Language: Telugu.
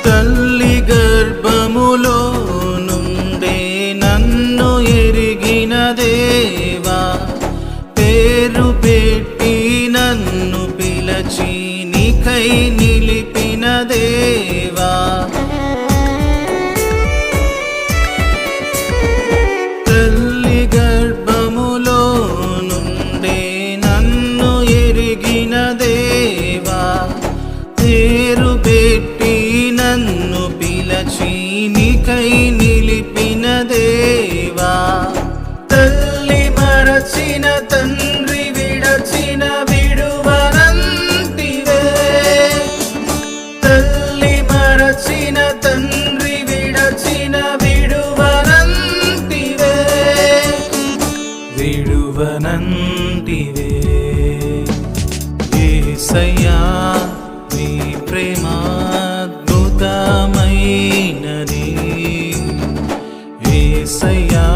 తల్లి గర్భములో నుండే నన్ను ఎరిగిన దేవా, పేరు పెట్టి నన్ను పిలచి నీకై నిలిపిన దేవా, తల్లి గర్భములో నుండే నన్ను ఎరిగిన దేవా, పేరు పెట్టి నన్ను పిలచి నీకై నిలిపిన దేవా, తల్లి మరచిన తండ్రి విడచిన విడువనంతివే, తల్లి మరచిన తండ్రి విడచిన విడువనంతివే, విడువనంతివే. యేసయ్యా నీ ప్రేమాద్భుతమైనది, యేసయ్యా